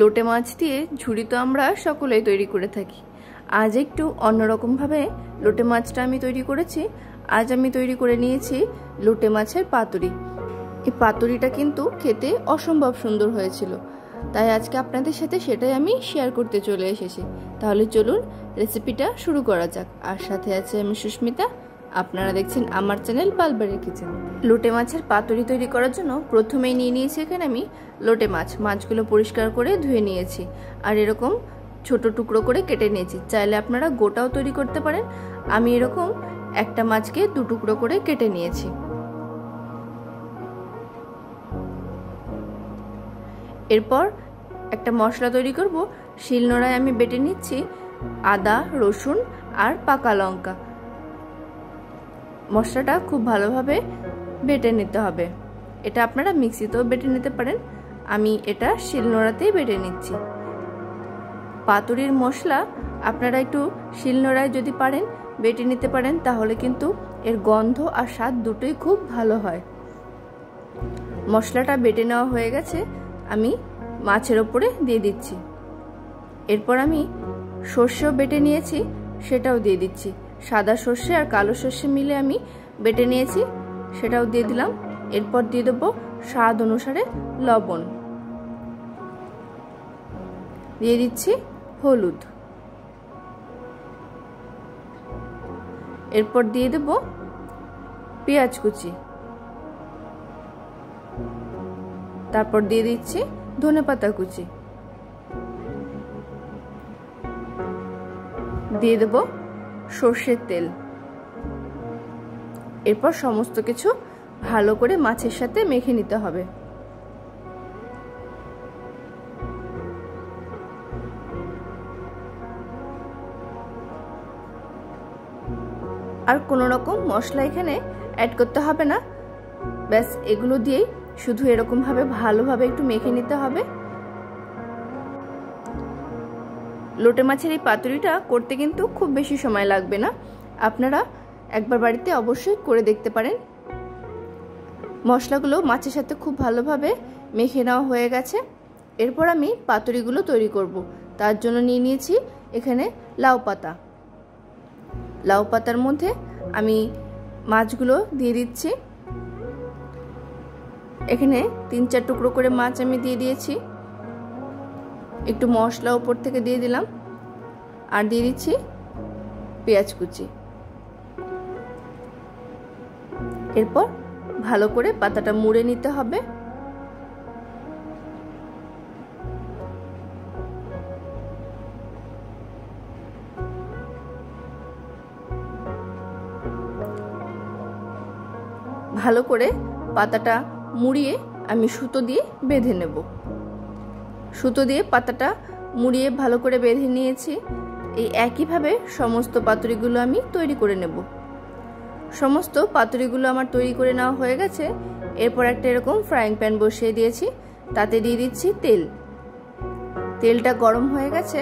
লোটে মাছ দিয়ে ঝুড়ি তো আমরা সকলেই তৈরি করে থাকি। আজ একটু অন্যরকমভাবে লোটে মাছটা আমি তৈরি করেছি। আজ আমি তৈরি করে নিয়েছি লোটে মাছের পাতুরি। এই পাতুরিটা কিন্তু খেতে অসম্ভব সুন্দর হয়েছিল, তাই আজকে আপনাদের সাথে সেটাই আমি শেয়ার করতে চলে এসেছি। তাহলে চলুন রেসিপিটা শুরু করা যাক। আর সাথে আছে আমি সুস্মিতা, আপনারা দেখছেন আমার চ্যানেল পালবাড়ির কিচেন। লোটে মাছের পাতুরি তৈরি করার জন্য প্রথমেই নিয়ে নিয়েছি এখানে আমি লোটে মাছগুলো পরিষ্কার করে ধুয়ে নিয়েছি আর এরকম ছোট টুকরো করে কেটে নিয়েছি। চাইলে আপনারা গোটাও তৈরি করতে পারেন। আমি এরকম একটা মাছকে দু টুকরো করে কেটে নিয়েছি। এরপর একটা মশলা তৈরি করব। শিলনোড়ায় আমি বেটে নিচ্ছি আদা, রসুন আর পাকা লঙ্কা। মশলাটা খুব ভালোভাবে বেটে নিতে হবে। এটা আপনারা মিক্সিতেও বেটে নিতে পারেন, আমি এটা শিলনোড়াতেই বেটে নিচ্ছি। পাতুরির মশলা আপনারা একটু শিলনোড়ায় যদি পারেন বেটে নিতে পারেন, তাহলে কিন্তু এর গন্ধ আর স্বাদ দুটোই খুব ভালো হয়। মশলাটা বেটে নেওয়া হয়ে গেছে, আমি মাছের ওপরে দিয়ে দিচ্ছি। এরপর আমি সর্ষেও বেটে নিয়েছি, সেটাও দিয়ে দিচ্ছি। সাদা সর্ষে আর কালো সর্ষে মিলে আমি বেটে নিয়েছি, সেটাও দিয়ে দিলাম। এরপর দিয়ে দেবো স্বাদ অনুসারে লবণ, দিয়ে দিচ্ছি হলুদ, এরপর দিয়ে দেব পেঁয়াজ কুচি, তারপর দিয়ে দিচ্ছি ধনেপাতা কুচি, দিয়ে দেব সর্ষের তেল। এরপর সমস্ত কিছু ভালো করে মাছের সাথে মেখে নিতে হবে। আর কোনো রকম মশলা এখানে অ্যাড করতে হবে না, ব্যাস এগুলো দিয়েই শুধু এরকম ভাবে ভালোভাবে একটু মেখে নিতে হবে। লোটে মাছের এই পাতুরিটা করতে কিন্তু খুব বেশি সময় লাগবে না, আপনারা একবার বাড়িতে অবশ্যই করে দেখতে পারেন। মশলাগুলো মাছের সাথে খুব ভালোভাবে মেখে নেওয়া হয়ে গেছে। এরপর আমি পাতুরিগুলো তৈরি করব। তার জন্য নিয়ে নিয়েছি এখানে লাউ পাতা। লাউ পাতার মধ্যে আমি মাছগুলো দিয়ে দিচ্ছি। এখানে 3-4 টুকরো করে মাছ আমি দিয়ে দিয়েছি। একটু মশলা উপর থেকে দিয়ে দিলাম আর দিয়ে দিচ্ছি পেঁয়াজ কুচি। এরপর ভালো করে পাতাটা মুড়ে নিতে হবে। ভালো করে পাতাটা মুড়িয়ে আমি সুতো দিয়ে বেঁধে নেব। সুতো দিয়ে পাতাটা মুড়িয়ে ভালো করে বেঁধে নিয়েছি। এই একইভাবে সমস্ত পাতুরিগুলো আমি তৈরি করে নেব। সমস্ত পাতুরিগুলো আমার তৈরি করে নেওয়া হয়ে গেছে। এরপর একটা এরকম ফ্রাইং প্যান বসিয়ে দিয়েছি, তাতে দিয়ে দিচ্ছি তেল। তেলটা গরম হয়ে গেছে,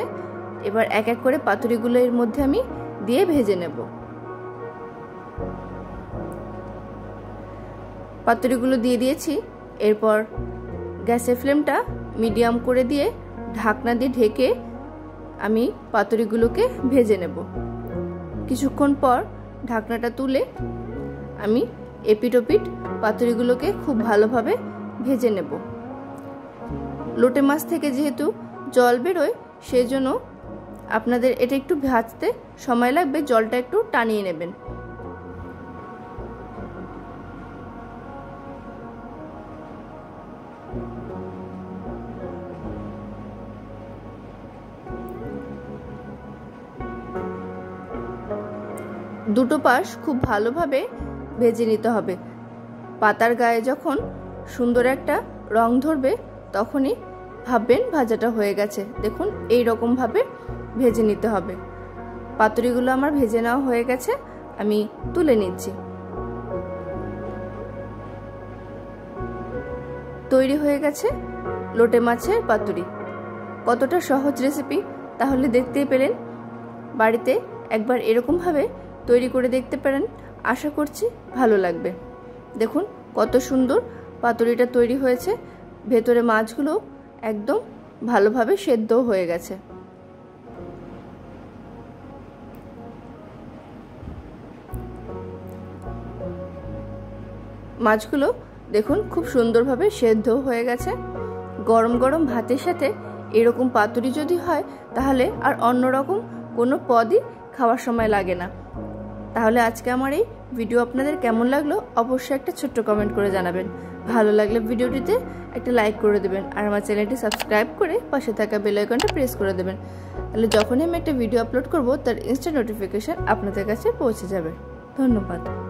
এবার এক এক করে পাতুরিগুলো এর মধ্যে আমি দিয়ে ভেজে নেব। পাতুরিগুলো দিয়ে দিয়েছি। এরপর গ্যাসের ফ্লেমটা মিডিয়াম করে দিয়ে ঢাকনা দিয়ে ঢেকে আমি পাতুরিগুলোকে ভেজে নেব। কিছুক্ষণ পর ঢাকনাটা তুলে আমি এপিট ওপিট পাতুরিগুলোকে খুব ভালোভাবে ভেজে নেব। লোটে মাছ থেকে যেহেতু জল বেরোয়, সেই জন্য আপনাদের এটা একটু ভাজতে সময় লাগবে, জলটা একটু টানিয়ে নেবেন। দুটো পাশ খুব ভালোভাবে ভেজে নিতে হবে। পাতার গায়ে যখন সুন্দর একটা রং ধরবে তখনই ভাববেন ভাজাটা হয়ে গেছে। দেখুন এই রকম ভাবে ভেজে নিতে হবে। পাতুরিগুলো আমার ভেজে নেওয়া হয়ে গেছে, আমি তুলে নিচ্ছি। তৈরি হয়ে গেছে লোটে মাছের পাতুরি। কতটা সহজ রেসিপি তাহলে দেখতেই পেলেন। বাড়িতে একবার এরকম ভাবে তৈরি করে দেখতে পারেন, আশা করছি ভালো লাগবে। দেখুন কত সুন্দর পাতুরিটা তৈরি হয়েছে। ভেতরে মাছগুলো একদম ভালোভাবে সেদ্ধ হয়ে গেছে। মাছগুলো দেখুন খুব সুন্দরভাবে সেদ্ধ হয়ে গেছে। গরম গরম ভাতের সাথে এরকম পাতুরি যদি হয় তাহলে আর অন্যরকম কোনো পদই খাওয়ার সময় লাগে না। তাহলে আজকে আমার এই ভিডিও আপনাদের কেমন লাগলো অবশ্যই একটা ছোট্ট কমেন্ট করে জানাবেন। ভালো লাগলে ভিডিওটিতে একটা লাইক করে দেবেন আর আমার চ্যানেলটি সাবস্ক্রাইব করে পাশে থাকা বেল আইকনটা প্রেস করে দেবেন। তাহলে যখনই আমি একটা ভিডিও আপলোড করব তার ইনস্ট্যান্ট নোটিফিকেশন আপনাদের কাছে পৌঁছে যাবে। ধন্যবাদ।